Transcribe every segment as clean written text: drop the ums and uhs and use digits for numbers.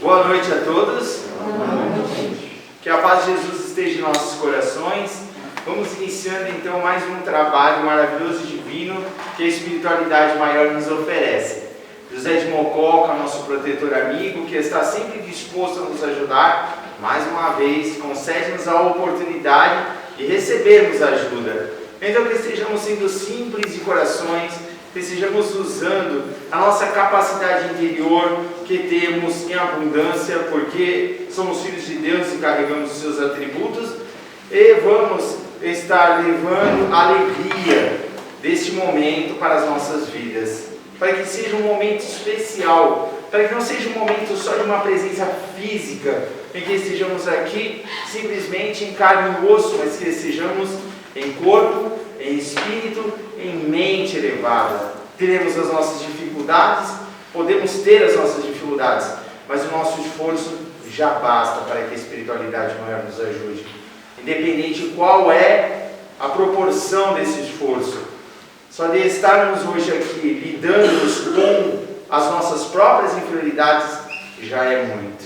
Boa noite a todos. Que a paz de Jesus esteja em nossos corações. Vamos iniciando então mais um trabalho maravilhoso e divino que a espiritualidade maior nos oferece. José de Mococa, nosso protetor amigo, que está sempre disposto a nos ajudar, mais uma vez, concede-nos a oportunidade de recebermos ajuda. Então que estejamos sendo simples de corações, que estejamos usando a nossa capacidade interior que temos em abundância, porque somos filhos de Deus e carregamos os seus atributos, e vamos estar levando a alegria deste momento para as nossas vidas, para que seja um momento especial, para que não seja um momento só de uma presença física, em que estejamos aqui simplesmente em carne e osso, mas que estejamos em corpo, em espírito, em mente elevada. Teremos as nossas dificuldades, podemos ter as nossas dificuldades, mas o nosso esforço já basta para que a espiritualidade maior nos ajude. Independente qual é a proporção desse esforço, só de estarmos hoje aqui lidando com as nossas próprias inferioridades já é muito.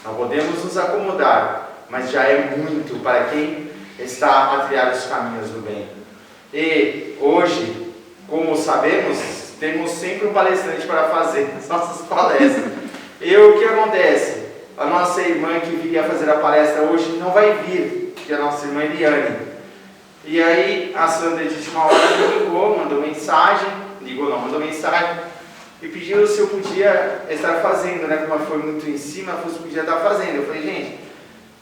Não podemos nos acomodar, mas já é muito para quem está a trilhar os caminhos do bem. E hoje, como sabemos, temos sempre um palestrante para fazer as nossas palestras. E o que acontece? A nossa irmã que viria fazer a palestra hoje não vai vir, que é a nossa irmã Eliane. E aí a Sandra de última hora mandou mensagem e pediu se eu podia estar fazendo, né? Como foi muito em cima, ela falou se podia estar fazendo. Eu falei, gente,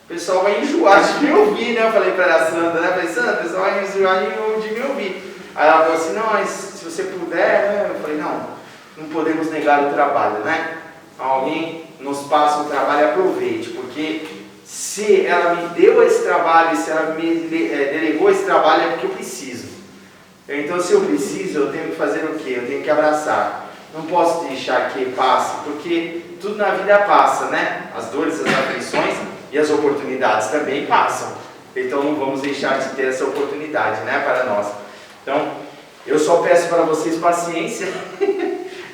o pessoal vai enjoar de me ouvir, né? Eu falei para a Sandra, né? Eu falei, Sandra, o pessoal vai enjoar de me ouvir. Aí ela falou assim, não, mas se você puder, né? Eu falei, não podemos negar o trabalho, né? Alguém nos passa o trabalho, aproveite, porque se ela me deu esse trabalho, se ela me delegou esse trabalho, é porque eu preciso. Então, se eu preciso, eu tenho que fazer o quê? Eu tenho que abraçar. Não posso deixar que passe, porque tudo na vida passa, né? As dores, as aflições e as oportunidades também passam. Então, não vamos deixar de ter essa oportunidade, né? Para nós. Então, eu só peço para vocês paciência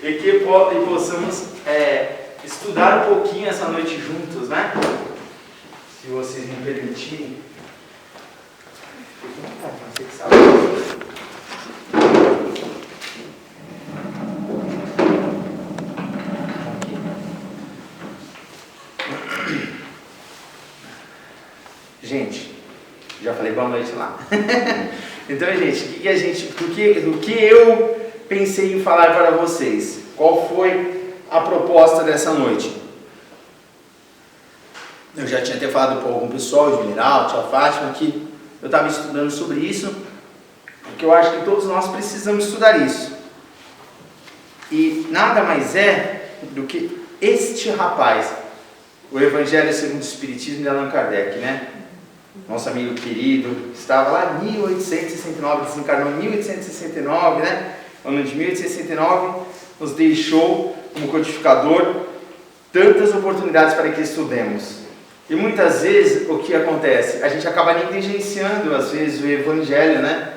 e que possamos estudar um pouquinho essa noite juntos, né? Se vocês me permitirem. Você que sabe. Gente, já falei boa noite lá. Então, gente, do que eu pensei em falar para vocês? Qual foi a proposta dessa noite? Eu já tinha até falado com algum pessoal, o general, tia Fátima, que eu estava estudando sobre isso, porque eu acho que todos nós precisamos estudar isso. E nada mais é do que este rapaz, o Evangelho segundo o Espiritismo de Allan Kardec, né? Nosso amigo querido, estava lá em 1869, desencarnou em 1869, né? Ano de 1869, nos deixou como codificador tantas oportunidades para que estudemos. E muitas vezes o que acontece? A gente acaba negligenciando às vezes o Evangelho, né?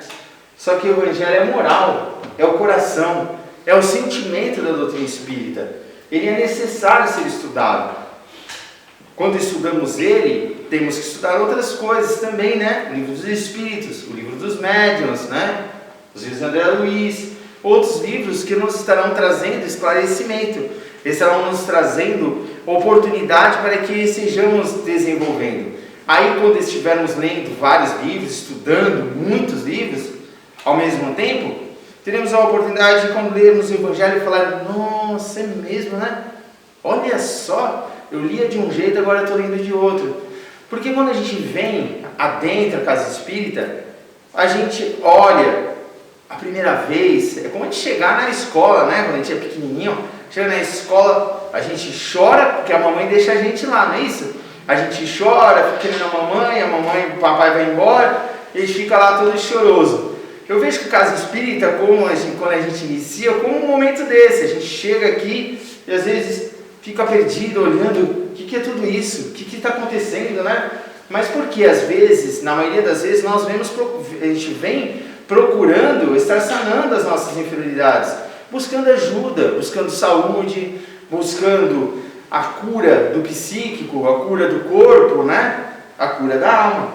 Só que o Evangelho é moral, é o coração, é o sentimento da doutrina espírita. Ele é necessário ser estudado. Quando estudamos ele, temos que estudar outras coisas também, né? O livro dos Espíritos, o livro dos Médiuns, né? Os livros de André Luiz, outros livros que nos estarão trazendo esclarecimento, estarão nos trazendo oportunidade para que estejamos desenvolvendo. Aí, quando estivermos lendo vários livros, estudando muitos livros, ao mesmo tempo, teremos a oportunidade de, quando lermos o Evangelho, falar, nossa, é mesmo, né? Olha só, eu lia de um jeito, agora estou lendo de outro. Porque quando a gente vem, adentra a casa espírita, a gente olha, a primeira vez, é como a gente chegar na escola, né? Quando a gente é pequenininho, chega na escola, a gente chora, porque a mamãe deixa a gente lá, não é isso? A gente chora, fica querendo a mamãe, o papai vai embora, e a gente fica lá todo choroso. Eu vejo que a casa espírita, quando a gente inicia, como um momento desse, a gente chega aqui e às vezes fica perdido, olhando, o que é tudo isso? O que está acontecendo, né? Mas porque às vezes, na maioria das vezes, a gente vem procurando estar sanando as nossas inferioridades, buscando ajuda, buscando saúde, buscando a cura do psíquico, a cura do corpo, né? A cura da alma.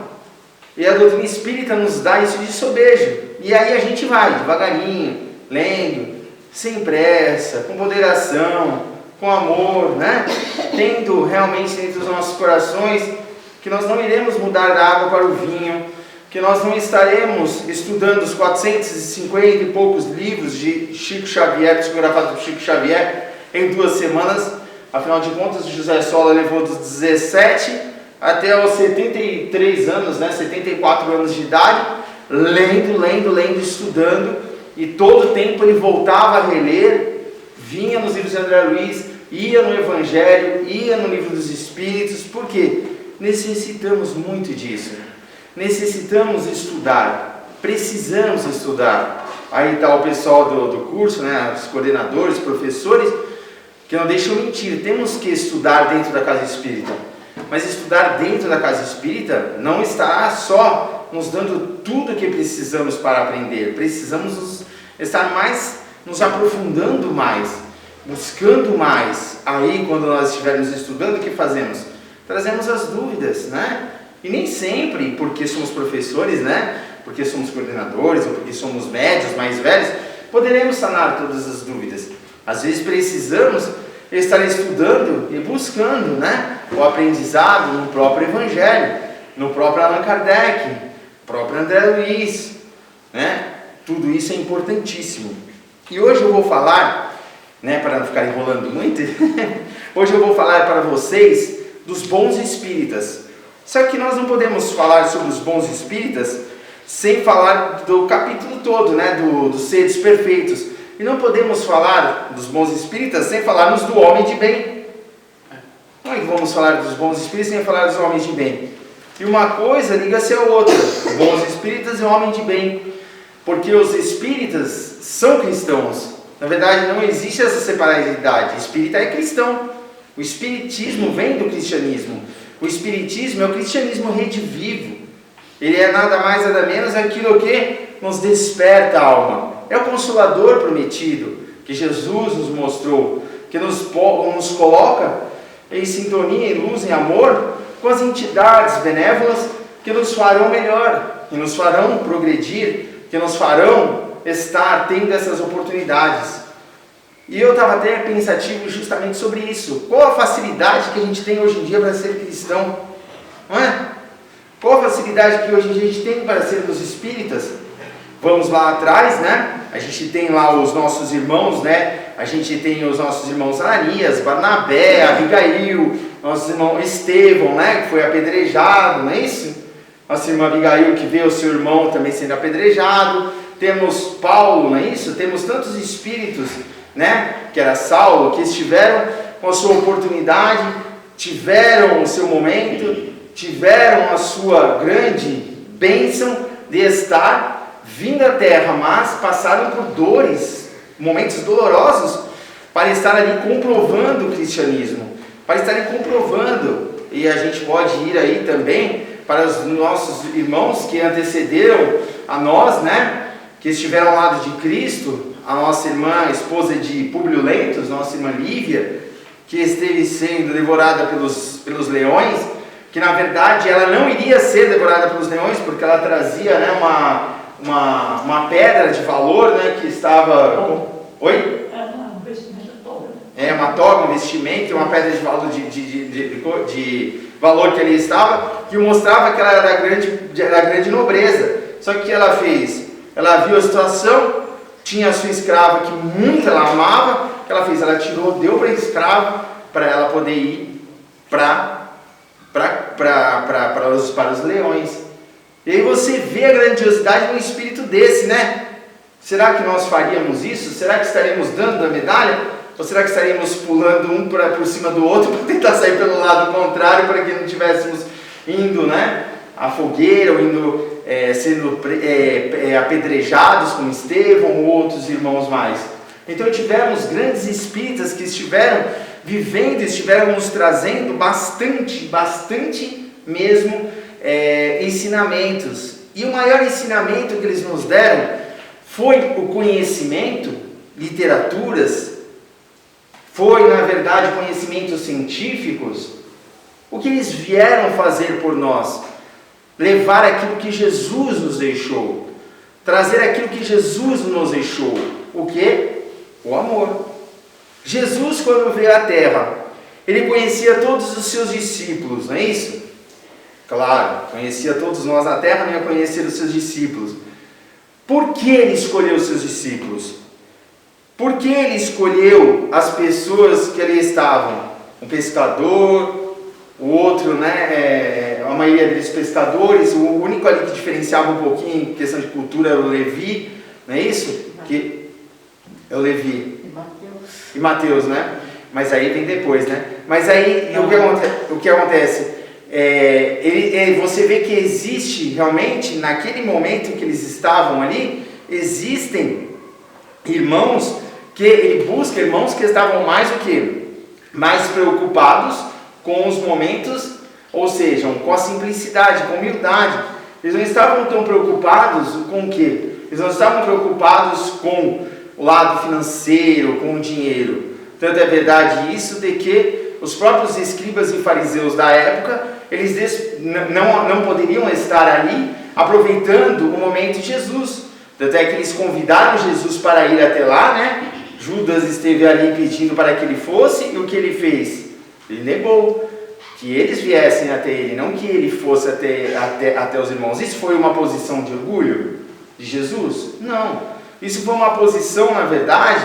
E a doutrina espírita nos dá isso de sobejo. E aí a gente vai devagarinho, lendo, sem pressa, com moderação, com amor, né? Tendo realmente dentro dos nossos corações que nós não iremos mudar da água para o vinho, que nós não estaremos estudando os 450 e poucos livros de Chico Xavier, psicografado por Chico Xavier, em 2 semanas. Afinal de contas, o José Sola levou dos 17 até os 73 anos, né, 74 anos de idade, lendo, estudando, e todo o tempo ele voltava a reler, vinha nos livros de André Luiz, ia no Evangelho, ia no Livro dos Espíritos. Por quê? Necessitamos muito disso. Necessitamos estudar, precisamos estudar. Aí está o pessoal do curso, né, os coordenadores, professores, que não deixam mentir. Temos que estudar dentro da casa espírita. Mas estudar dentro da casa espírita não estará só nos dando tudo o que precisamos para aprender. Precisamos estar mais, nos aprofundando mais, buscando mais. Aí, quando nós estivermos estudando, o que fazemos? Trazemos as dúvidas, né? E nem sempre, porque somos professores, né? Porque somos coordenadores, ou porque somos médios mais velhos, poderemos sanar todas as dúvidas. Às vezes precisamos estar estudando e buscando, né, o aprendizado no próprio Evangelho, no próprio Allan Kardec, no próprio André Luiz, né? Tudo isso é importantíssimo. E hoje eu vou falar, né, para não ficar enrolando muito, hoje eu vou falar para vocês dos bons espíritas. Só que nós não podemos falar sobre os bons espíritas sem falar do capítulo todo, né, dos seres perfeitos. E não podemos falar dos bons espíritas sem falarmos do homem de bem. Como é que vamos falar dos bons espíritas sem falar dos homens de bem? E uma coisa liga-se à outra, bons espíritas e homem de bem. Porque os espíritas são cristãos. Na verdade, não existe essa separabilidade. Espírita é cristão. O espiritismo vem do cristianismo. O espiritismo é o cristianismo redivivo. Ele é nada mais, nada menos aquilo que nos desperta a alma. É o Consolador prometido, que Jesus nos mostrou, que nos coloca em sintonia, em luz, em amor, com as entidades benévolas que nos farão melhor, que nos farão progredir, que nos farão estar tendo essas oportunidades. E eu estava até pensativo justamente sobre isso. Qual a facilidade que a gente tem hoje em dia para ser cristão? Não é? Qual a facilidade que hoje em dia a gente tem para sermos espíritas? Vamos lá atrás, né? A gente tem lá os nossos irmãos, né? A gente tem os nossos irmãos Ananias, Barnabé, Abigail, nosso irmão Estevão, né? Que foi apedrejado, não é isso? Nossa irmã Abigail, que vê o seu irmão também sendo apedrejado. Temos Paulo, não é isso? Temos tantos espíritos, né? Que era Saulo, que estiveram com a sua oportunidade, tiveram o seu momento, tiveram a sua grande bênção de estar vindo à Terra, mas passaram por dores, momentos dolorosos, para estar ali comprovando o cristianismo, para estarem comprovando. E a gente pode ir aí também para os nossos irmãos que antecederam a nós, né? Que estiveram ao lado de Cristo, a nossa irmã, esposa de Públio Lentos, nossa irmã Lívia, que esteve sendo devorada pelos leões, que na verdade ela não iria ser devorada pelos leões, porque ela trazia, né, uma pedra de valor, né, que estava... Oi? Uma toga, um vestimento, uma pedra de valor, de valor que ali estava, que mostrava que ela era da grande nobreza. Só que o que ela fez? Ela viu a situação, tinha a sua escrava que muito ela amava, o que ela fez? Ela tirou, deu para a escrava, para ela poder ir para os leões. E aí você vê a grandiosidade de um espírito desse, né? Será que nós faríamos isso? Será que estaremos dando a medalha? Ou será que estaríamos pulando um por cima do outro para tentar sair pelo lado contrário, para que não estivéssemos indo, né, à fogueira, ou indo sendo apedrejados como Estevão ou outros irmãos mais? Então tivemos grandes espíritas que estiveram vivendo, estiveram nos trazendo bastante mesmo ensinamentos. E o maior ensinamento que eles nos deram foi o conhecimento, literaturas, foi, na verdade, conhecimentos científicos, o que eles vieram fazer por nós? Levar aquilo que Jesus nos deixou. Trazer aquilo que Jesus nos deixou. O quê? O amor. Jesus, quando veio à Terra, ele conhecia todos os seus discípulos, não é isso? Claro, conhecia todos nós na Terra, não ia conhecer os seus discípulos. Por que ele escolheu os seus discípulos? Por que ele escolheu as pessoas que ali estavam? Um pescador, o outro, a maioria deles pescadores, o único ali que diferenciava um pouquinho em questão de cultura era o Levi, não é isso? Que é o Levi. E Mateus, né? Mas aí vem depois, né? Mas aí o que acontece? Você vê que existe realmente, naquele momento que eles estavam ali, existem irmãos que ele busca, irmãos que estavam mais o quê? Mais preocupados com os momentos, ou seja, com a simplicidade, com a humildade. Eles não estavam tão preocupados com o quê? Eles não estavam preocupados com o lado financeiro, com o dinheiro. Tanto é verdade isso de que os próprios escribas e fariseus da época, eles não poderiam estar ali aproveitando o momento de Jesus. Tanto é que eles convidaram Jesus para ir até lá, né? Judas esteve ali pedindo para que ele fosse, e o que ele fez? Ele negou que eles viessem até ele, não que ele fosse até os irmãos. Isso foi uma posição de orgulho de Jesus? Não. Isso foi uma posição, na verdade,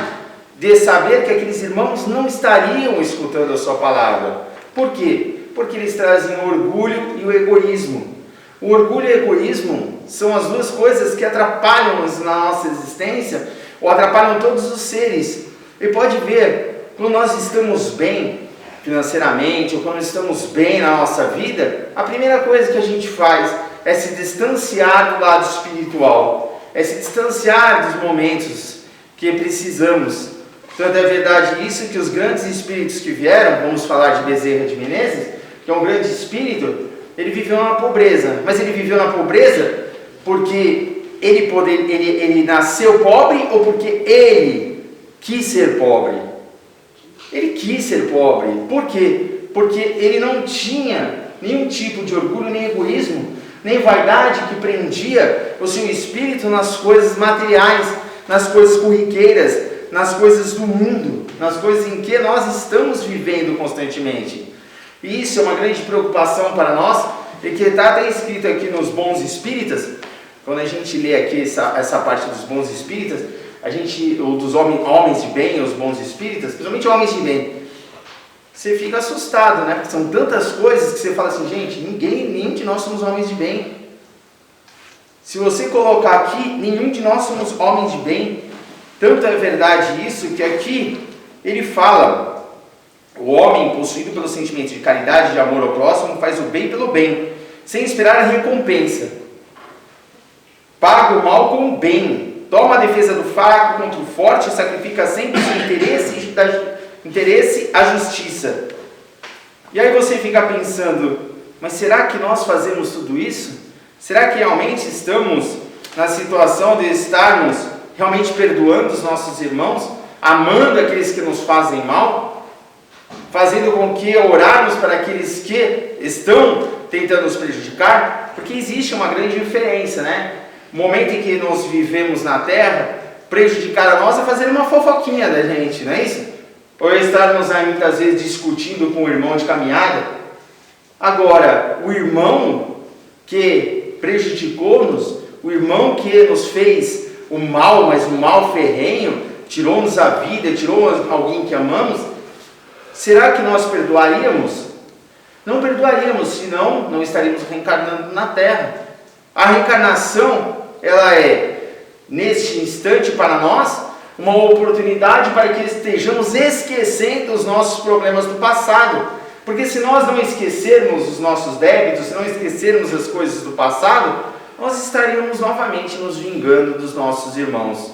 de saber que aqueles irmãos não estariam escutando a sua palavra. Por quê? Porque eles trazem o orgulho e o egoísmo. O orgulho e o egoísmo são as duas coisas que atrapalham na nossa existência, ou atrapalham todos os seres. E pode ver, quando nós estamos bem financeiramente, ou quando estamos bem na nossa vida, a primeira coisa que a gente faz é se distanciar do lado espiritual, é se distanciar dos momentos que precisamos. Tanto é verdade isso que os grandes espíritos que vieram, vamos falar de Bezerra de Menezes, que é um grande espírito, ele viveu na pobreza. Mas ele viveu na pobreza porque ele nasceu pobre ou porque ele quis ser pobre? Ele quis ser pobre. Por quê? Porque ele não tinha nenhum tipo de orgulho, nem egoísmo, nem vaidade que prendia o seu espírito nas coisas materiais, nas coisas corriqueiras, nas coisas do mundo, nas coisas em que nós estamos vivendo constantemente. E isso é uma grande preocupação para nós, e que está até escrito aqui nos Bons Espíritas. Quando a gente lê aqui essa parte dos Bons Espíritas, ou dos homens de bem, os Bons Espíritas, principalmente homens de bem, você fica assustado, né? Porque são tantas coisas que você fala assim, gente, nenhum de nós somos homens de bem. Se você colocar aqui, nenhum de nós somos homens de bem. Tanto é verdade isso que aqui ele fala: o homem possuído pelo sentimento de caridade, de amor ao próximo, faz o bem pelo bem, sem esperar a recompensa. Paga o mal com o bem, toma a defesa do fraco contra o forte, sacrifica sempre o seu interesse à justiça. E aí você fica pensando, mas será que nós fazemos tudo isso? Será que realmente estamos na situação de estarmos realmente perdoando os nossos irmãos, amando aqueles que nos fazem mal, fazendo com que orarmos para aqueles que estão tentando nos prejudicar? Porque existe uma grande diferença, né? O momento em que nós vivemos na Terra, prejudicar a nós é fazer uma fofoquinha da gente, não é isso? Ou estarmos aí muitas vezes discutindo com o irmão de caminhada. Agora, o irmão que prejudicou-nos, o irmão que nos fez o mal, mas um mal ferrenho, tirou-nos a vida, tirou alguém que amamos, será que nós perdoaríamos? Não perdoaríamos, senão não estaríamos reencarnando na Terra. A reencarnação, ela é, neste instante para nós, uma oportunidade para que estejamos esquecendo os nossos problemas do passado. Porque se nós não esquecermos os nossos débitos, se não esquecermos as coisas do passado, nós estaríamos novamente nos vingando dos nossos irmãos.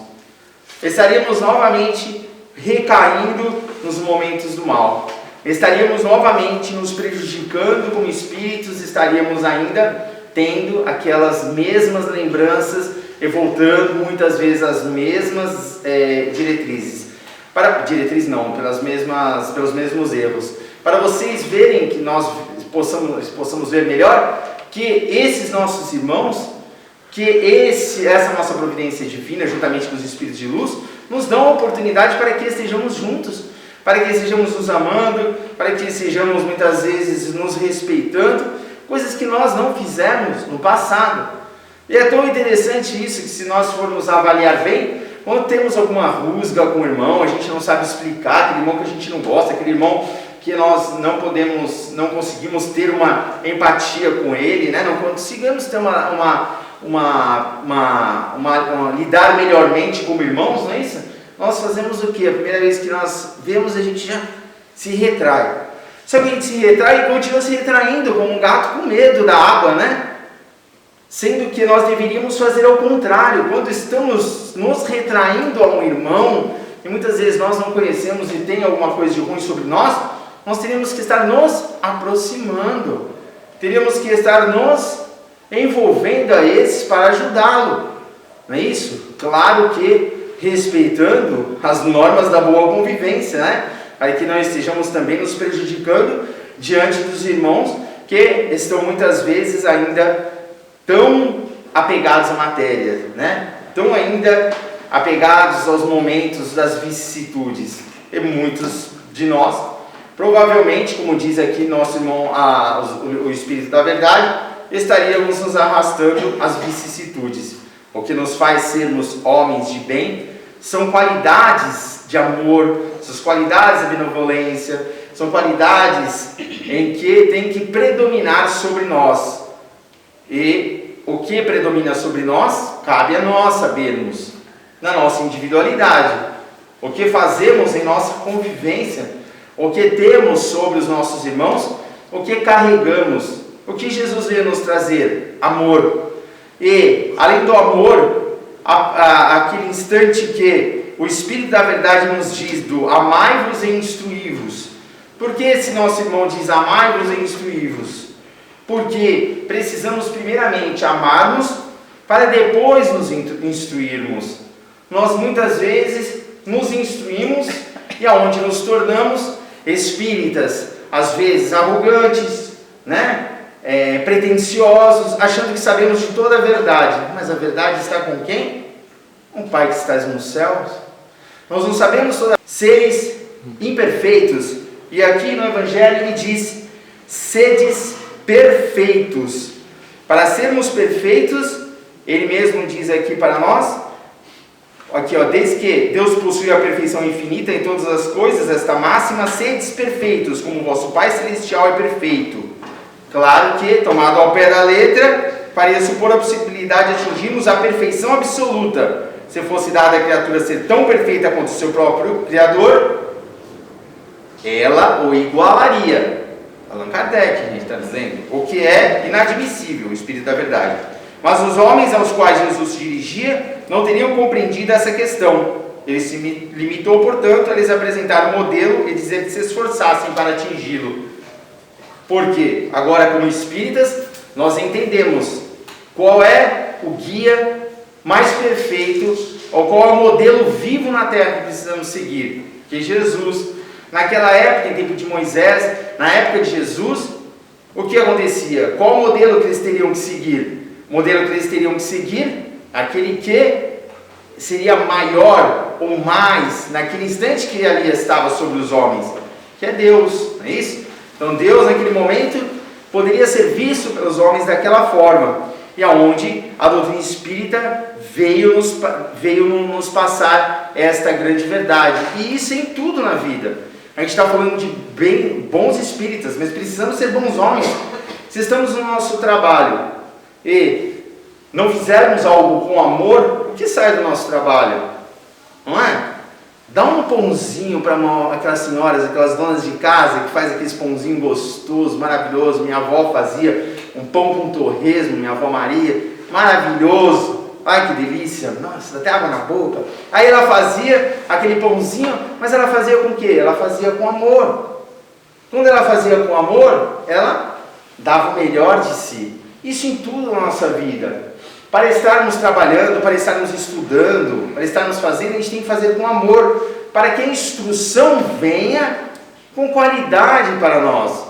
Estaríamos novamente recaindo nos momentos do mal. Estaríamos novamente nos prejudicando como espíritos, estaríamos ainda tendo aquelas mesmas lembranças e voltando muitas vezes às mesmas diretrizes. diretriz não, pelos mesmos erros, para vocês verem que nós possamos ver melhor que esses nossos irmãos, que essa nossa providência divina, juntamente com os Espíritos de luz, nos dão a oportunidade para que estejamos juntos, para que estejamos nos amando, para que estejamos muitas vezes nos respeitando, coisas que nós não fizemos no passado. E é tão interessante isso, que se nós formos avaliar bem, quando temos alguma rusga com o irmão, a gente não sabe explicar, aquele irmão que a gente não gosta, aquele irmão que nós não conseguimos ter uma empatia com ele, né? Não conseguimos ter lidar melhormente como irmãos, não é isso? Nós fazemos o quê? A primeira vez que nós vemos, a gente já se retrai. Só que a gente se retrai e continua se retraindo, como um gato com medo da água, né? Sendo que nós deveríamos fazer ao contrário. Quando estamos nos retraindo a um irmão, e muitas vezes nós não conhecemos e tem alguma coisa de ruim sobre nós teríamos que estar nos aproximando, teríamos que estar nos envolvendo a esses para ajudá-lo, não é isso? Claro que respeitando as normas da boa convivência, né? Para que não estejamos também nos prejudicando diante dos irmãos que estão muitas vezes ainda tão apegados à matéria, né? Tão ainda apegados aos momentos das vicissitudes. E muitos de nós, provavelmente, como diz aqui nosso irmão, o Espírito da Verdade, estaríamos nos arrastando às vicissitudes. O que nos faz sermos homens de bem são qualidades de amor, são qualidades de benevolência, são qualidades em que tem que predominar sobre nós. E o que predomina sobre nós, cabe a nós sabermos, na nossa individualidade, o que fazemos em nossa convivência, o que temos sobre os nossos irmãos, o que carregamos, o que Jesus veio nos trazer? Amor. E, além do amor, aquele instante que o Espírito da Verdade nos diz do amai-vos e instruí-vos. Por que esse nosso irmão diz amai-vos e instruí-vos? Porque precisamos primeiramente amarmos para depois nos instruirmos. Nós muitas vezes nos instruímos e aonde nos tornamos espíritas, às vezes arrogantes, né? Pretensiosos, achando que sabemos de toda a verdade. Mas a verdade está com quem? Com o Pai que estás nos céus. Nós não sabemos toda seres imperfeitos. E aqui no Evangelho ele diz: sedes perfeitos. Para sermos perfeitos, ele mesmo diz aqui para nós, aqui desde que Deus possui a perfeição infinita em todas as coisas, esta máxima, sedes perfeitos, como o vosso Pai Celestial é perfeito. Claro que, tomado ao pé da letra, faria supor a possibilidade de atingirmos a perfeição absoluta. Se fosse dada a criatura ser tão perfeita quanto o seu próprio Criador, ela o igualaria. Allan Kardec, a gente está dizendo, o que é inadmissível, o Espírito da Verdade. Mas os homens aos quais Jesus se dirigia não teriam compreendido essa questão. Ele se limitou, portanto, a lhes apresentar um modelo e dizer que se esforçassem para atingi-lo. Porque agora, como espíritas, nós entendemos qual é o guia mais perfeito, ou qual é o modelo vivo na Terra que precisamos seguir. Que Jesus, naquela época, em tempo de Moisés, na época de Jesus, o que acontecia? Qual o modelo que eles teriam que seguir? O modelo que eles teriam que seguir? Aquele que seria maior ou mais naquele instante que ali estava sobre os homens, que é Deus, não é isso? Então Deus naquele momento poderia ser visto pelos homens daquela forma, e aonde a doutrina espírita veio nos passar esta grande verdade, e isso em tudo na vida. A gente está falando de bons espíritas, mas precisamos ser bons homens. Se estamos no nosso trabalho e não fizermos algo com amor, o que sai do nosso trabalho? Não é? Dá um pãozinho para aquelas senhoras, aquelas donas de casa que faz aqueles pãozinho gostoso, maravilhoso. Minha avó fazia um pão com torresmo, minha avó Maria, maravilhoso. Ai que delícia, nossa, dá até água na boca. Aí ela fazia aquele pãozinho, mas ela fazia com o quê? Ela fazia com amor. Quando ela fazia com amor, ela dava o melhor de si. Isso em tudo na nossa vida. Para estarmos trabalhando, para estarmos estudando, para estarmos fazendo, a gente tem que fazer com amor. para que a instrução venha com qualidade para nós.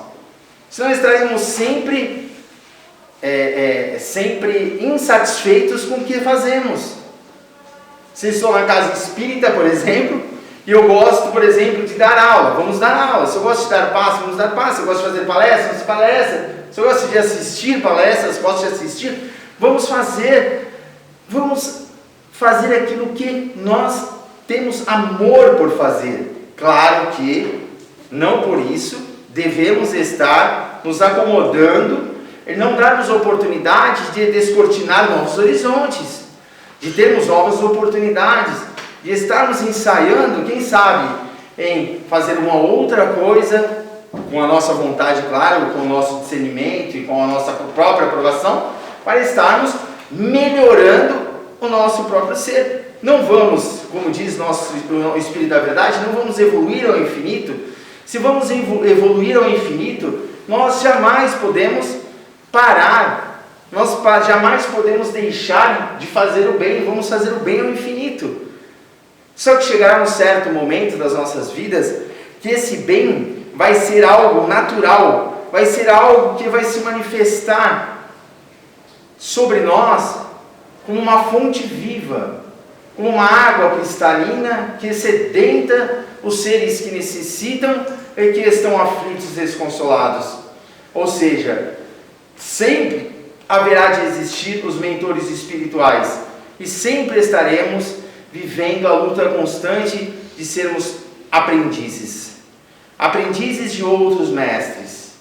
Senão estaremos sempre insatisfeitos com o que fazemos. Se estou na casa espírita, por exemplo, e eu gosto, por exemplo, de dar aula, vamos dar aula. Se eu gosto de dar passe, vamos dar passe. Se eu gosto de fazer palestra, vamos fazer palestra. Se eu gosto de assistir palestras, gosto de assistir. Vamos fazer aquilo que nós temos amor por fazer. Claro que, não por isso, devemos estar nos acomodando e não darmos oportunidade de descortinar novos horizontes, de termos novas oportunidades, de estarmos ensaiando, quem sabe, em fazer uma outra coisa, com a nossa vontade, claro, com o nosso discernimento e com a nossa própria aprovação, para estarmos melhorando o nosso próprio ser. Não vamos, como diz o Espírito da Verdade, não vamos evoluir ao infinito. Se vamos evoluir ao infinito, nós jamais podemos parar, nós jamais podemos deixar de fazer o bem, vamos fazer o bem ao infinito. Só que chegará um certo momento das nossas vidas que esse bem vai ser algo natural, vai ser algo que vai se manifestar sobre nós como uma fonte viva, como uma água cristalina que sedenta os seres que necessitam e que estão aflitos e desconsolados. Ou seja, sempre haverá de existir os mentores espirituais e sempre estaremos vivendo a luta constante de sermos aprendizes. Aprendizes de outros mestres,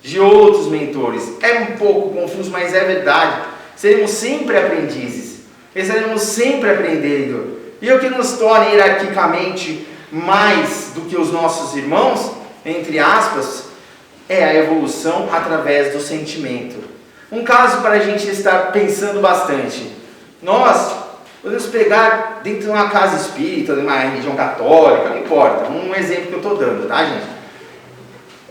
de outros mentores. É um pouco confuso, mas é verdade. Seremos sempre aprendizes. Estaremos sempre aprendendo. E o que nos torna hierarquicamente mais do que os nossos irmãos, entre aspas, é a evolução através do sentimento. Um caso para a gente estar pensando bastante. Nós podemos pegar dentro de uma casa espírita, de uma religião católica, não importa, um exemplo que eu estou dando, tá, gente?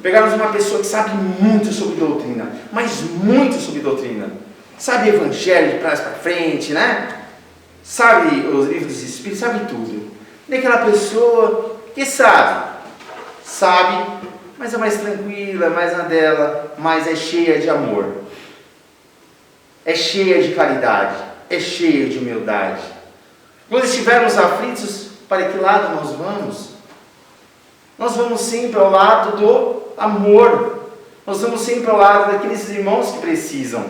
Pegarmos uma pessoa que sabe muito sobre doutrina, mas muito sobre doutrina. Sabe evangelho de trás para frente, né? Sabe os livros dos espíritos, sabe tudo. E aquela pessoa que sabe, mas é mais tranquila, mais na dela, mas é cheia de amor. É cheia de caridade, é cheia de humildade. Quando estivermos aflitos, para que lado nós vamos? Nós vamos sempre ao lado do amor. Nós vamos sempre ao lado daqueles irmãos que precisam.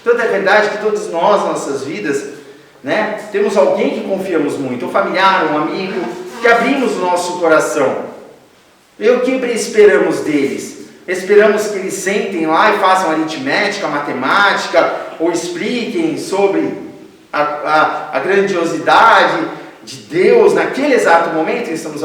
Tanto é verdade que todos nós, nossas vidas, né, temos alguém que confiamos muito, um familiar, um amigo, que abrimos o nosso coração. E o que esperamos deles? Esperamos que eles sentem lá e façam aritmética, matemática, ou expliquem sobre a grandiosidade de Deus naquele exato momento que estamos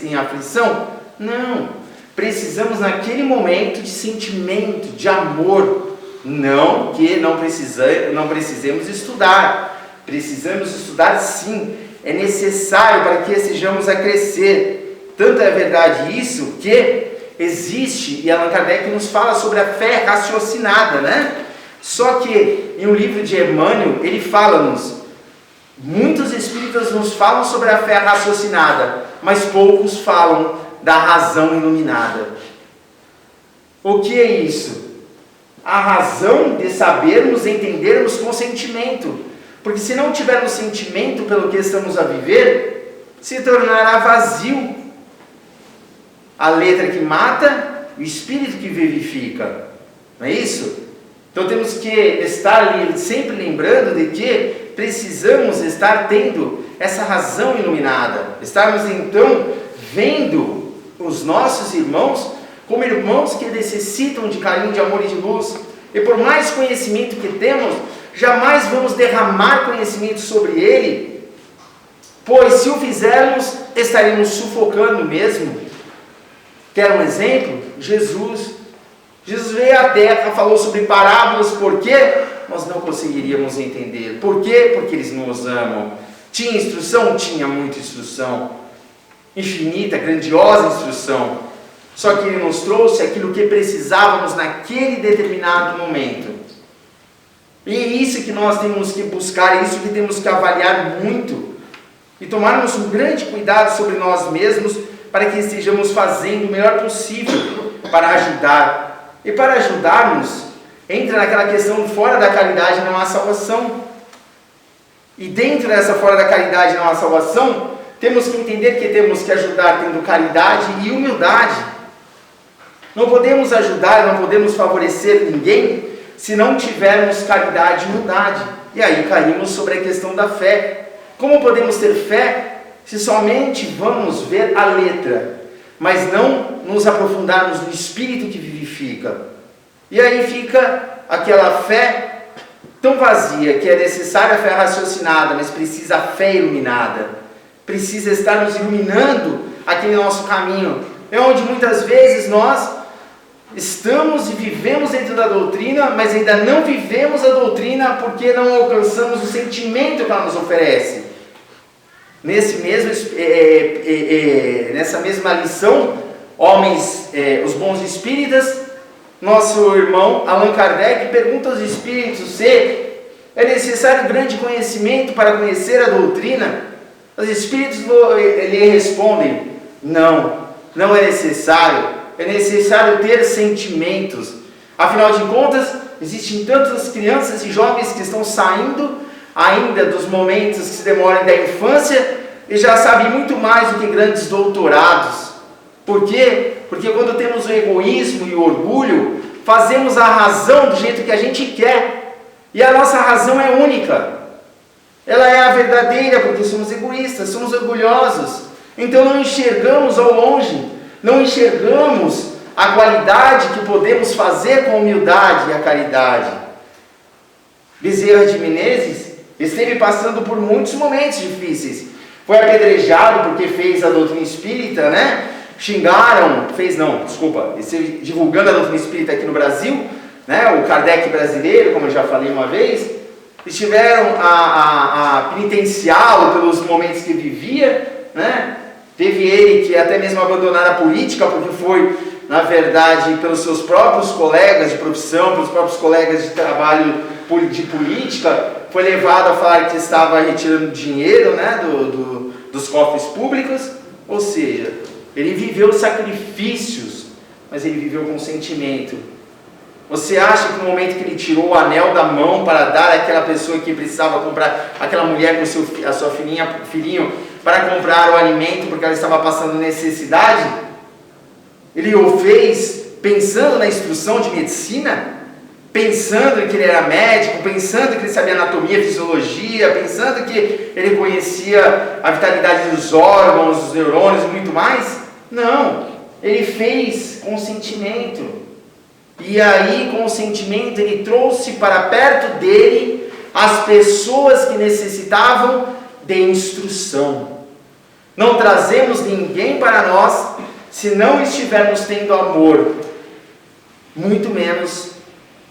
em aflição? Não. Precisamos naquele momento de sentimento, de amor. Não que não precisemos estudar. Precisamos estudar sim. É necessário para que estejamos a crescer. Tanto é verdade isso que existe, e Allan Kardec nos fala sobre a fé raciocinada, né? Só que em um livro de Emmanuel, ele fala-nos, muitos espíritas nos falam sobre a fé raciocinada, mas poucos falam da razão iluminada. O que é isso? A razão de sabermos, entendermos com sentimento. Porque se não tivermos sentimento pelo que estamos a viver, se tornará vazio. A letra que mata, o espírito que vivifica. Não é isso? Então temos que estar sempre lembrando de que precisamos estar tendo essa razão iluminada. Estarmos então vendo os nossos irmãos como irmãos que necessitam de carinho, de amor e de luz. E por mais conhecimento que temos, jamais vamos derramar conhecimento sobre ele, pois se o fizermos, estaremos sufocando mesmo. Quer um exemplo? Jesus veio à Terra, falou sobre parábolas, por quê? Nós não conseguiríamos entender. Por quê? Porque eles nos amam. Tinha instrução? Tinha muita instrução. Infinita, grandiosa instrução. Só que ele nos trouxe aquilo que precisávamos naquele determinado momento. E é isso que nós temos que buscar, é isso que temos que avaliar muito. e tomarmos um grande cuidado sobre nós mesmos para que estejamos fazendo o melhor possível para ajudar. E para ajudarmos, entra naquela questão de fora da caridade não há salvação. E dentro dessa fora da caridade não há salvação, temos que entender que temos que ajudar tendo caridade e humildade. Não podemos ajudar, não podemos favorecer ninguém se não tivermos caridade e humildade. E aí caímos sobre a questão da fé. Como podemos ter fé se somente vamos ver a letra, mas não nos aprofundarmos no Espírito que vivifica? E aí fica aquela fé tão vazia, que é necessária a fé raciocinada, mas precisa a fé iluminada. Precisa estar nos iluminando aquele nosso caminho. É onde muitas vezes nós estamos e vivemos dentro da doutrina, mas ainda não vivemos a doutrina porque não alcançamos o sentimento que ela nos oferece. Nessa mesma lição, os bons espíritas, nosso irmão Allan Kardec pergunta aos espíritos se é necessário grande conhecimento para conhecer a doutrina. Os espíritos lhe respondem: não é necessário. É necessário ter sentimentos. Afinal de contas, existem tantas crianças e jovens que estão saindo ainda dos momentos que se demoram da infância e já sabem muito mais do que grandes doutorados. Por quê? Porque quando temos o egoísmo e o orgulho, fazemos a razão do jeito que a gente quer. E a nossa razão é única. Ela é a verdadeira porque somos egoístas, somos orgulhosos. Então não enxergamos ao longe, não enxergamos a qualidade que podemos fazer com a humildade e a caridade. Bezerra de Menezes esteve passando por muitos momentos difíceis. Foi apedrejado porque fez a doutrina espírita, né? Esteve divulgando a doutrina espírita aqui no Brasil, né? O Kardec brasileiro, como eu já falei uma vez, estiveram a penitenciá-lo pelos momentos que vivia, né? Teve ele que até mesmo abandonar a política, porque foi, na verdade, pelos seus próprios colegas de profissão, pelos próprios colegas de trabalho de política, foi levado a falar que estava retirando dinheiro, né, dos cofres públicos. Ou seja, ele viveu sacrifícios, mas ele viveu com sentimento. Você acha que no momento que ele tirou o anel da mão para dar àquela pessoa que precisava comprar, aquela mulher com a sua filhinho, para comprar o alimento porque ela estava passando necessidade, ele o fez pensando na instrução de medicina, pensando que ele era médico, pensando que ele sabia anatomia, fisiologia, pensando que ele conhecia a vitalidade dos órgãos, dos neurônios e muito mais? Não, ele fez com sentimento. E aí, com o sentimento, ele trouxe para perto dele as pessoas que necessitavam de instrução. Não trazemos ninguém para nós se não estivermos tendo amor, muito menos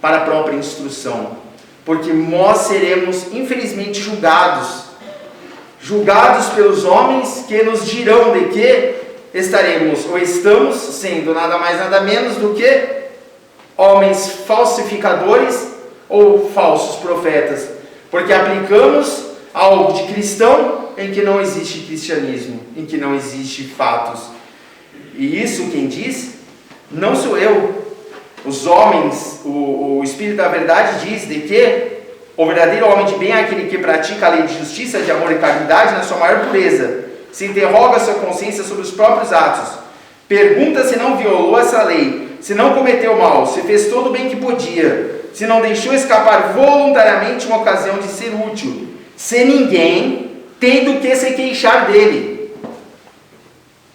para a própria instrução, porque nós seremos, infelizmente, julgados pelos homens que nos dirão de que estaremos ou estamos sendo nada mais nada menos do que homens falsificadores ou falsos profetas, porque aplicamos algo de cristão em que não existe cristianismo, em que não existe fatos. E isso quem diz não sou eu. Os homens, o Espírito da Verdade diz de que o verdadeiro homem de bem é aquele que pratica a lei de justiça, de amor e caridade na sua maior pureza, se interroga a sua consciência sobre os próprios atos, pergunta se não violou essa lei, se não cometeu mal, se fez todo o bem que podia, se não deixou escapar voluntariamente uma ocasião de ser útil, sem ninguém tendo que se queixar dele.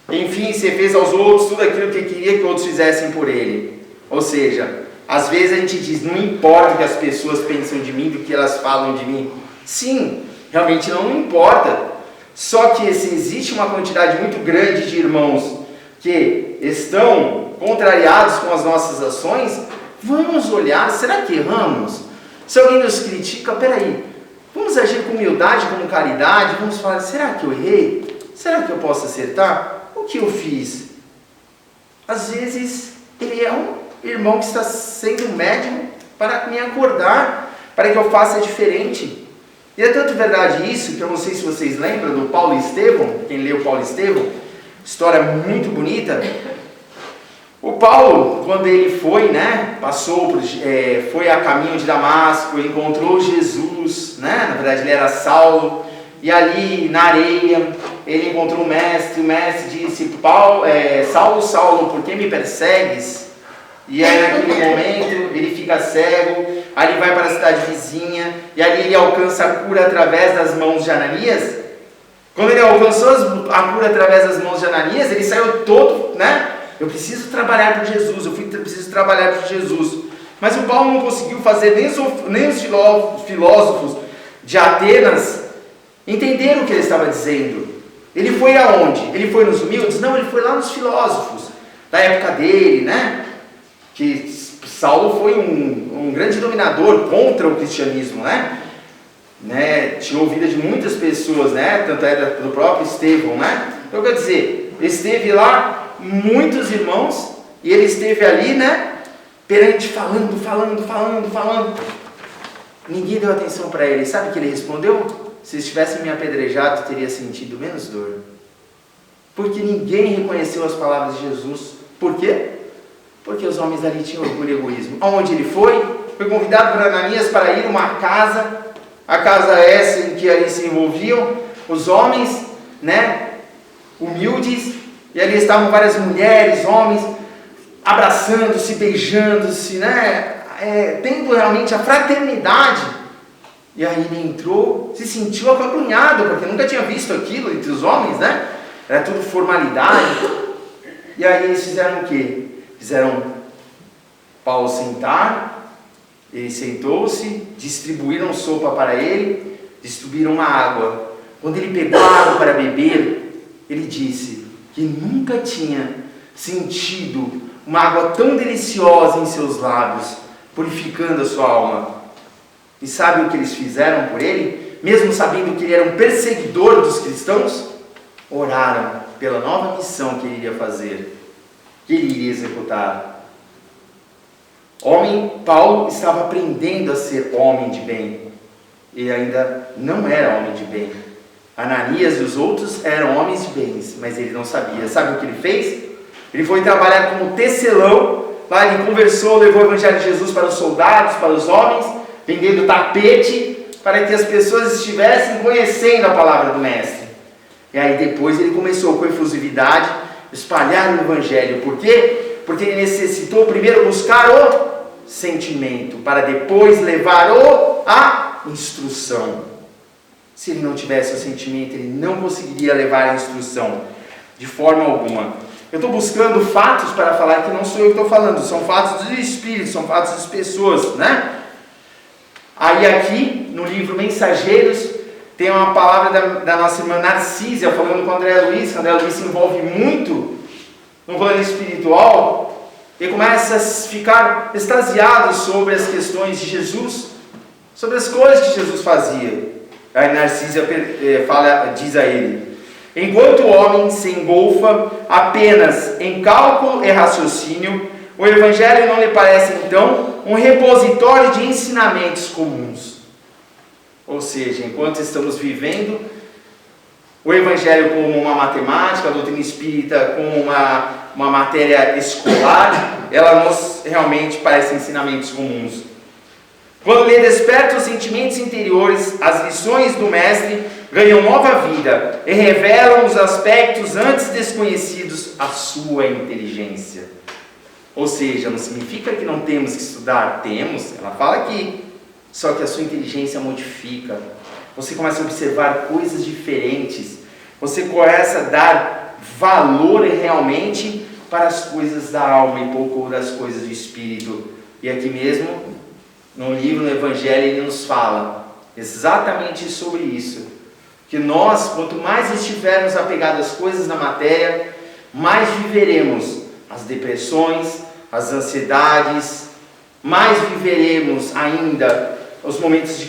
Enfim, se fez aos outros tudo aquilo que queria que outros fizessem por ele. Ou seja, às vezes a gente diz, não importa o que as pessoas pensam de mim, do que elas falam de mim. Sim, realmente não importa. Só que se existe uma quantidade muito grande de irmãos que estão contrariados com as nossas ações, vamos olhar, será que erramos? Se alguém nos critica, peraí, vamos agir com humildade, com caridade, vamos falar, será que eu errei? Será que eu posso acertar? O que eu fiz? Às vezes, ele é um irmão que está sendo médium para me acordar, para que eu faça diferente. E é tanto verdade isso, que eu não sei se vocês lembram do Paulo e Estevão, quem leu Paulo e Estevão, história muito bonita. O Paulo, quando ele foi, né, foi a caminho de Damasco, encontrou Jesus, né, na verdade ele era Saulo, e ali na areia ele encontrou o mestre disse, Saulo, Saulo, por que me persegues? E aí naquele momento ele fica cego, aí ele vai para a cidade vizinha, e ali ele alcança a cura através das mãos de Ananias. Quando ele alcançou a cura através das mãos de Ananias, ele saiu todo, né? Eu preciso trabalhar por Jesus, preciso trabalhar por Jesus. Mas o Paulo não conseguiu fazer nem os filósofos de Atenas entender o que ele estava dizendo. Ele foi aonde? Ele foi nos humildes? Não, ele foi lá nos filósofos da época dele, né? Que Saulo foi um grande dominador contra o cristianismo, né? Tirou vida de muitas pessoas, né? Tanto é do próprio Estevão, né? Então quer dizer, esteve lá muitos irmãos, e ele esteve ali, né? Perante, falando. Ninguém deu atenção para ele. Sabe o que ele respondeu? Se eles tivessem me apedrejado, teria sentido menos dor. Porque ninguém reconheceu as palavras de Jesus. Por quê? Porque os homens ali tinham orgulho e egoísmo. Aonde ele foi? Foi convidado por Ananias para ir a uma casa, a casa essa em que ali se envolviam os homens, né, humildes, e ali estavam várias mulheres, homens, abraçando-se, beijando-se, né, tendo realmente a fraternidade. E aí ele entrou, se sentiu acabrunhado, porque nunca tinha visto aquilo entre os homens, né? Era tudo formalidade. E aí eles fizeram o quê? Fizeram Paulo sentar, ele sentou-se, distribuíram sopa para ele, distribuíram uma água. Quando ele pegou a água para beber, ele disse que nunca tinha sentido uma água tão deliciosa em seus lábios, purificando a sua alma. E sabe o que eles fizeram por ele? Mesmo sabendo que ele era um perseguidor dos cristãos, oraram pela nova missão que ele iria fazer, que ele iria executar. Paulo estava aprendendo a ser homem de bem. Ele ainda não era homem de bem. Ananias e os outros eram homens de bens, mas ele não sabia. Sabe o que ele fez? Ele foi trabalhar como tecelão. Lá ele conversou, levou o evangelho de Jesus para os soldados, para os homens, vendendo tapete, para que as pessoas estivessem conhecendo a palavra do mestre. E aí depois ele começou com efusividade espalhar o evangelho. Por quê? Porque ele necessitou primeiro buscar o sentimento, para depois levar a instrução. Se ele não tivesse o sentimento, ele não conseguiria levar a instrução de forma alguma. Eu estou buscando fatos para falar que não sou eu que estou falando, são fatos do Espírito, são fatos das pessoas, né? Aí aqui, no livro Mensageiros, tem uma palavra da nossa irmã Narcísia, falando com o André Luiz, que o André Luiz se envolve muito no plano espiritual, e começa a ficar extasiado sobre as questões de Jesus, sobre as coisas que Jesus fazia. Aí Narcísia diz a ele: enquanto o homem se engolfa apenas em cálculo e raciocínio, o Evangelho não lhe parece então um repositório de ensinamentos comuns. Ou seja, enquanto estamos vivendo o Evangelho como uma matemática, a doutrina espírita como uma matéria escolar, ela nos realmente parece ensinamentos comuns. Quando ele desperta os sentimentos interiores, as lições do Mestre ganham nova vida e revelam os aspectos antes desconhecidos à sua inteligência. Ou seja, não significa que não temos que estudar, temos, ela fala aqui, só que a sua inteligência modifica. Você começa a observar coisas diferentes, você começa a dar valor realmente para as coisas da alma e pouco das coisas do espírito. E aqui mesmo, no livro, no Evangelho, ele nos fala exatamente sobre isso. Que nós, quanto mais estivermos apegados às coisas da matéria, mais viveremos as depressões, as ansiedades, mais viveremos ainda os momentos de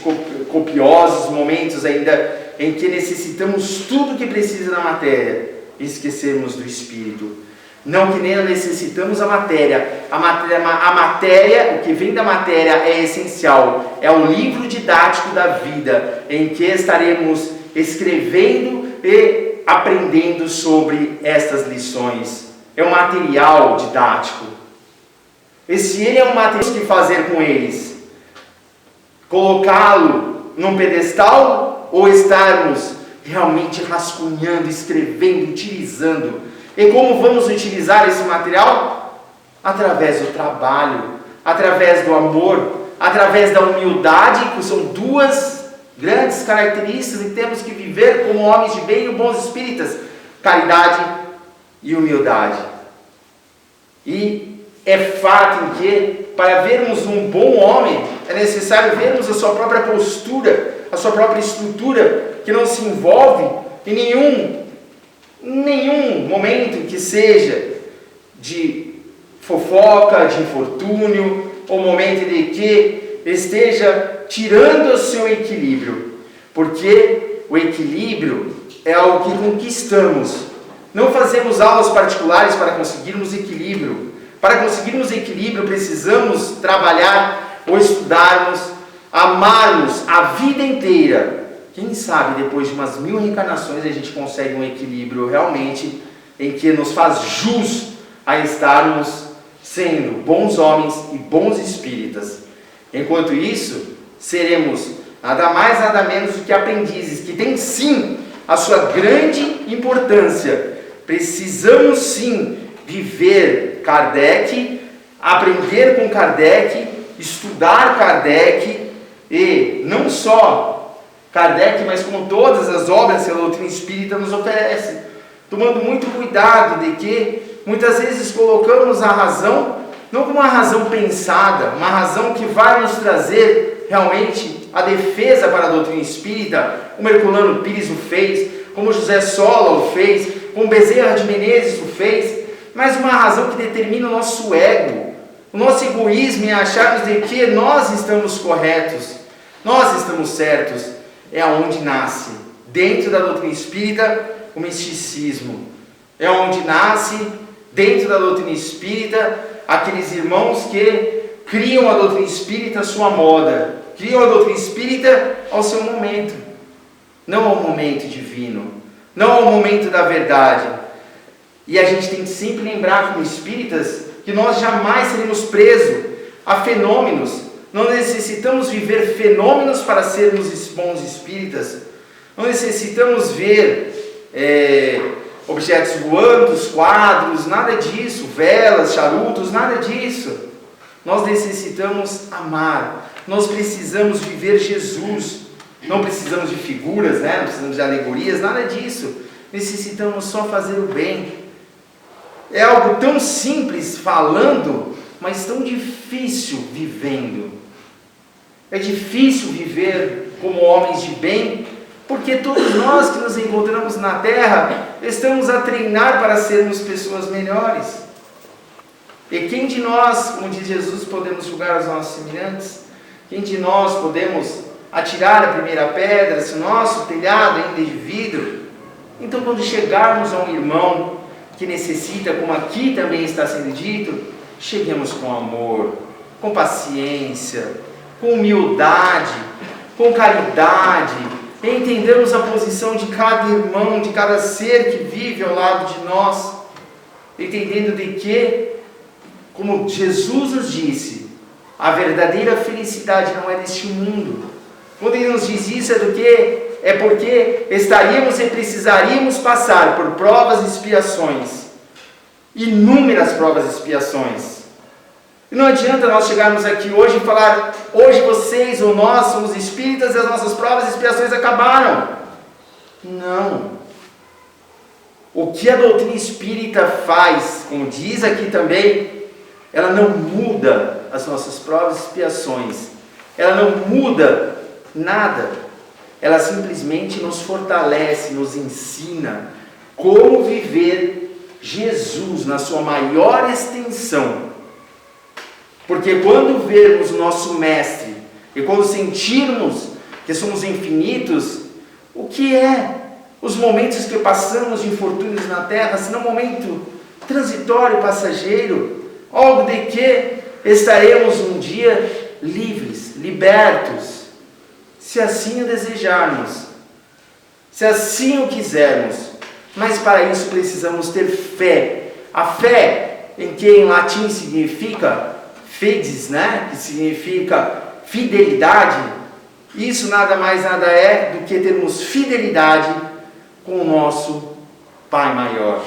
copiosos, momentos ainda em que necessitamos tudo que precisa na matéria e esquecermos do espírito. Não que nem necessitamos a matéria. A matéria, o que vem da matéria é essencial. É o livro didático da vida, em que estaremos escrevendo e aprendendo sobre estas lições. É um material didático. E se ele é um material, o que fazer com eles? Colocá-lo num pedestal ou estarmos realmente rascunhando, escrevendo, utilizando? E como vamos utilizar esse material? Através do trabalho, através do amor, através da humildade, que são duas grandes características que temos que viver como homens de bem e bons espíritas: caridade e humildade. E é fato em que, para vermos um bom homem, é necessário vermos a sua própria postura, a sua própria estrutura, que não se envolve em nenhum momento que seja de fofoca, de infortúnio, ou momento de que esteja tirando o seu equilíbrio, porque o equilíbrio é algo que conquistamos. Não fazemos aulas particulares para conseguirmos equilíbrio. Para conseguirmos equilíbrio, precisamos trabalhar ou estudarmos, amarmos a vida inteira. Quem sabe depois de umas 1000 reencarnações a gente consegue um equilíbrio realmente em que nos faz jus a estarmos sendo bons homens e bons espíritas. Enquanto isso, seremos nada mais nada menos do que aprendizes, que tem sim a sua grande importância. Precisamos sim viver Kardec, aprender com Kardec, estudar Kardec, e não só Kardec, mas como todas as obras que a doutrina espírita nos oferece, tomando muito cuidado de que muitas vezes colocamos a razão não como uma razão pensada, uma razão que vai nos trazer realmente a defesa para a doutrina espírita, como Herculano Pires o fez, como José Sola o fez, como Bezerra de Menezes o fez, mas uma razão que determina o nosso ego, o nosso egoísmo em acharmos de que nós estamos corretos, nós estamos certos. É onde nasce, dentro da doutrina espírita, o misticismo. É onde nasce, dentro da doutrina espírita, aqueles irmãos que criam a doutrina espírita à sua moda, criam a doutrina espírita ao seu momento, não ao momento divino, não ao momento da verdade. E a gente tem que sempre lembrar, como espíritas, que nós jamais seremos presos a fenômenos. Não necessitamos viver fenômenos para sermos bons espíritas. Não necessitamos ver objetos voando, quadros, nada disso, velas, charutos, nada disso. Nós necessitamos amar. Nós precisamos viver Jesus. Não precisamos de figuras, não precisamos de alegorias, nada disso. Necessitamos só fazer o bem. É algo tão simples falando, mas tão difícil vivendo. É difícil viver como homens de bem, porque todos nós que nos encontramos na Terra estamos a treinar para sermos pessoas melhores. E quem de nós, como diz Jesus, podemos julgar os nossos semelhantes? Quem de nós podemos atirar a primeira pedra se o nosso telhado ainda é de vidro? Então, quando chegarmos a um irmão que necessita, como aqui também está sendo dito, cheguemos com amor, com paciência, com humildade, com caridade, entendemos a posição de cada irmão, de cada ser que vive ao lado de nós, entendendo de que, como Jesus nos disse, a verdadeira felicidade não é deste mundo. Quando Ele nos diz isso, é porque estaríamos e precisaríamos passar por provas e expiações, inúmeras provas e expiações. E não adianta nós chegarmos aqui hoje e falar: hoje vocês ou nós somos espíritas e as nossas provas e expiações acabaram. Não. O que a doutrina espírita faz, como diz aqui também, ela não muda as nossas provas e expiações. Ela não muda nada. Ela simplesmente nos fortalece, nos ensina como viver Jesus na sua maior extensão. Porque quando vermos o nosso Mestre e quando sentirmos que somos infinitos, o que é os momentos que passamos de infortúnios na Terra, senão um momento transitório, passageiro, algo de que estaremos um dia livres, libertos, se assim o desejarmos, se assim o quisermos. Mas para isso precisamos ter fé. A fé, em que em latim significa fides, né? Que significa fidelidade. Isso nada mais nada é do que termos fidelidade com o nosso Pai maior.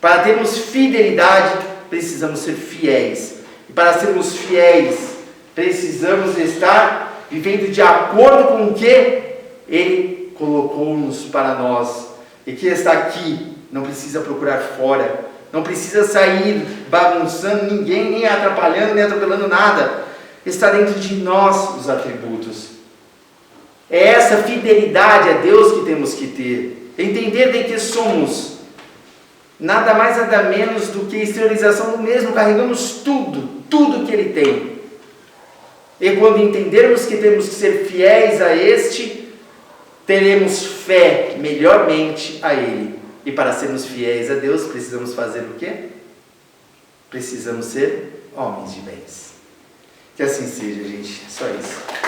Para termos fidelidade, precisamos ser fiéis. E para sermos fiéis, precisamos estar vivendo de acordo com o que Ele colocou-nos para nós. E que está aqui, não precisa procurar fora. Não precisa sair bagunçando ninguém, nem atrapalhando, nem atropelando nada. Está dentro de nós os atributos. É essa fidelidade a Deus que temos que ter. Entender de que somos nada mais nada menos do que exteriorização do mesmo. Carregamos tudo que Ele tem. E quando entendermos que temos que ser fiéis a este, teremos fé melhormente a Ele. E para sermos fiéis a Deus, precisamos fazer o quê? Precisamos ser homens de bens. Que assim seja, gente. Só isso.